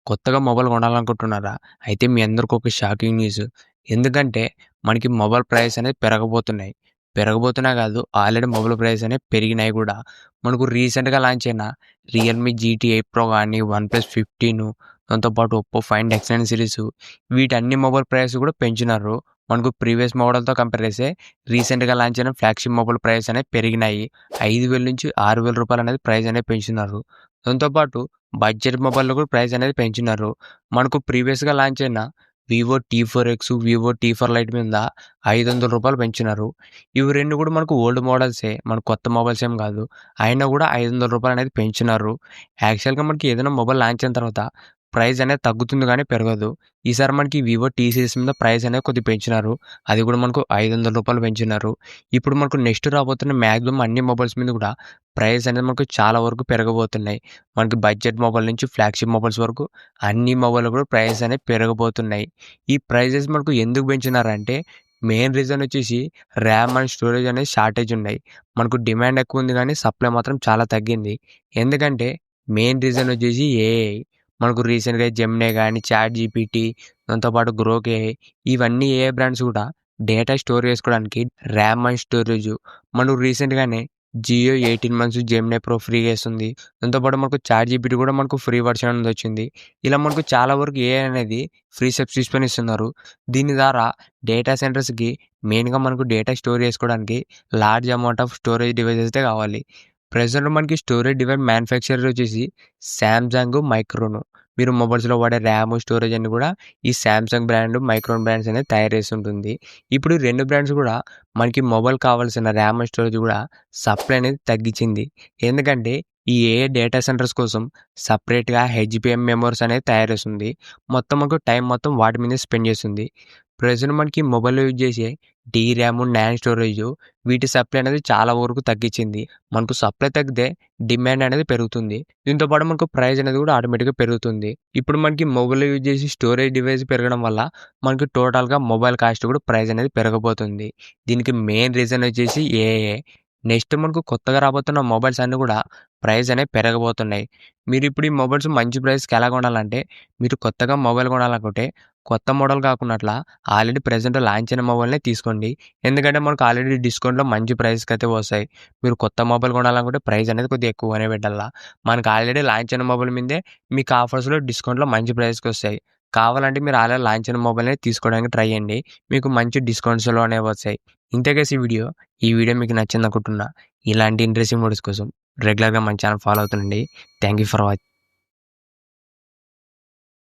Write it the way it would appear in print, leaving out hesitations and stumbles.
కొత్తగా మొబైల్ కొనాలనుకుంటున్నారా? అయితే మీ అందరికి ఒక షాకింగ్ న్యూస్. ఎందుకంటే మనకి మొబైల్ ప్రైస్ అనేది పెరగబోతున్నాయి. పెరగబోతున్నాయి కాదు, ఆల్రెడీ మొబైల్ ప్రైస్ అనేవి పెరిగినాయి కూడా. మనకు రీసెంట్‌గా లాంచ్ అయిన రియల్‌మీ జీటీ 8 ప్రో గాని, వన్‌ప్లస్ 15 దాంతో పాటు ఒప్పో ఫైండ్ ఎక్స్9 సిరీస్ వీటన్ని మొబైల్ ప్రైస్ కూడా పెంచినారు. మనకు ప్రీవియస్ మోడల్‌తో కంపేర్ చేస్తే రీసెంట్‌గా లాంచ్ అయిన ఫ్లాగ్‌షిప్ మొబైల్ ప్రైస్ అనేవి పెరిగినాయి. 5,000 నుంచి రూ. 6,000 అనేది ప్రైస్ అనేది పెంచుతున్నారు. దాంతో పాటు బడ్జెట్ మొబైల్‌లో కూడా ప్రైస్ అనేది పెంచినారు. మనకు ప్రీవియస్‌గా లాంచ్ అయిన వివో టీ4 ఎక్స్, వివో టీ4 లైట్ మీద రూ. 500 పెంచినారు. ఇవి 2 కూడా మనకు ఓల్డ్ మోడల్సే. మనకు కొత్త మొబైల్స్ ఏం కాదు. అయినా కూడా రూ. 500 అనేది పెంచినారు. యాక్చువల్‌గా మనకి ఏదైనా మొబైల్ లాంచ్ అయిన తర్వాత ప్రైస్ అనేది తగ్గుతుంది గానీ పెరగదు. ఈసారి మనకి వివో టీ సీరీస్ మీద ప్రైస్ అనేది కొద్దిగా పెంచినారు. అది కూడా మనకు రూ. 500 పెంచినారు. ఇప్పుడు మనకు నెక్స్ట్ రాబోతున్న మాక్సిమం అన్ని మొబైల్స్ మీద కూడా ప్రైస్ అనేది మనకు చాలా వరకు పెరగబోతున్నాయి. మనకి బడ్జెట్ మొబైల్ నుంచి ఫ్లాగ్‌షిప్ మొబైల్స్ వరకు అన్ని మొబైల్‌లు కూడా ప్రైస్ అనేవి పెరగబోతున్నాయి. ఈ ప్రైజెస్ మనకు ఎందుకు పెంచినారంటే మెయిన్ రీజన్ వచ్చేసి ర్యామ్ అండ్ స్టోరేజ్ అనేది షార్టేజ్ ఉన్నాయి. మనకు డిమాండ్ ఎక్కువ ఉంది కానీ సప్లై మాత్రం చాలా తగ్గింది. ఎందుకంటే మెయిన్ రీజన్ వచ్చేసి ఏఐ. మనకు రీసెంట్‌గా జెమినీ గాని, చాట్ జీపీటీ దాంతో పాటు గ్రోక్ ఏఐ ఇవన్నీ ఏఐ బ్రాండ్స్ కూడా డేటా స్టోర్ చేసుకోవడానికి ర్యామ్ అండ్ స్టోరేజ్ మనకు రీసెంట్‌గానే జియో 18 మంత్స్ జెమినీ ప్రో ఫ్రీగా ఇస్తుంది. దాంతో పాటు మనకు చాట్ జీపీటీ కూడా మనకు ఫ్రీ వర్షన్ అనేది వచ్చింది. ఇలా మనకు చాలా వరకు ఏఐ అనేది ఫ్రీ సబ్స్క్రిప్షన్ ఇస్తున్నారు. దీని ద్వారా డేటా సెంటర్స్‌కి మెయిన్‌గా మనకు డేటా స్టోర్ చేసుకోవడానికి large amount of storage devices అయితే కావాలి. ప్రెజెంట్ మనకి స్టోరేజ్ డివైస్ మ్యానుఫ్యాక్చరర్ వచ్చేసి సామ్‌సంగ్, మైక్రోన్. మీరు మొబైల్స్‌లో వాడే ర్యామ్, స్టోరేజ్ అన్ని కూడా ఈ సామ్‌సంగ్ బ్రాండ్, మైక్రోన్ బ్రాండ్స్ అనేది తయారు చేసి ఉంటుంది. ఇప్పుడు ఈ 2 బ్రాండ్స్ కూడా మనకి మొబైల్ కావాల్సిన ర్యామ్, స్టోరేజ్ కూడా సప్లై అనేది తగ్గించింది. ఎందుకంటే ఈ ఏఐ డేటా సెంటర్స్ కోసం సెపరేట్‌గా హెచ్‌బీఎం మెమోరీస్ అనేది తయారు చేస్తుంది. మొత్తం మనకు టైం మొత్తం వాటి మీదే స్పెండ్ చేస్తుంది. ప్రెజెంట్ మనకి మొబైల్‌లో యూజ్ చేసే డీర్యామ్, నాండ్ స్టోరేజ్ వీటి సప్లై అనేది చాలా వరకు తగ్గించింది. మనకు సప్లై తగ్గితే డిమాండ్ అనేది పెరుగుతుంది. దీంతో పాటు మనకు ప్రైస్ అనేది కూడా ఆటోమేటిక్‌గా పెరుగుతుంది. ఇప్పుడు మనకి మొబైల్‌లో యూజ్ చేసే స్టోరేజ్ డివైస్ పెరగడం వల్ల మనకి టోటల్‌గా మొబైల్ కాస్ట్ కూడా ప్రైస్ అనేది పెరగబోతుంది. దీనికి మెయిన్ రీజన్ వచ్చేసి ఏఐ. నెక్స్ట్ మనకు కొత్తగా రాబోతున్న మొబైల్స్ అన్నీ కూడా ప్రైస్ అనేవి పెరగబోతున్నాయి. మీరు ఇప్పుడు ఈ మొబైల్స్ మంచి ప్రైస్‌కి ఎలా కొనాలంటే మీరు కొత్తగా మొబైల్ కొనాలనుకుంటే కొత్త మోడల్ కాకున్నట్ల ఆల్రెడీ ప్రెజెంట్ లాంచ్ అయిన మొబైల్‌నే తీసుకోండి. ఎందుకంటే మనకు ఆల్రెడీ డిస్కౌంట్‌లో మంచి ప్రైస్‌కి అయితే వస్తాయి. మీరు కొత్త మొబైల్ కొనాలనుకుంటే ప్రైస్ అనేది కొద్దిగా ఎక్కువగానే పెట్టాల. మనకు ఆల్రెడీ లాంచ్ అయిన మొబైల్ మీదే మీకు ఆఫర్స్‌లో డిస్కౌంట్‌లో మంచి ప్రైస్‌కి వస్తాయి. కావాలంటే మీరు ఆల్రెడీ లాంచ్ అయిన మొబైల్‌నే తీసుకోవడానికి ట్రై చేయండి. మీకు మంచి డిస్కౌంట్స్‌లోనే వస్తాయి. ఇంతే గైస్ ఈ వీడియో మీకు నచ్చిందనుకుంటున్నా. ఇలాంటి ఇంట్రెస్టింగ్ వీడియోస్ కోసం రెగ్యులర్‌గా మన ఛానల్ ఫాలో అవుతుండండి. Thank you for watching.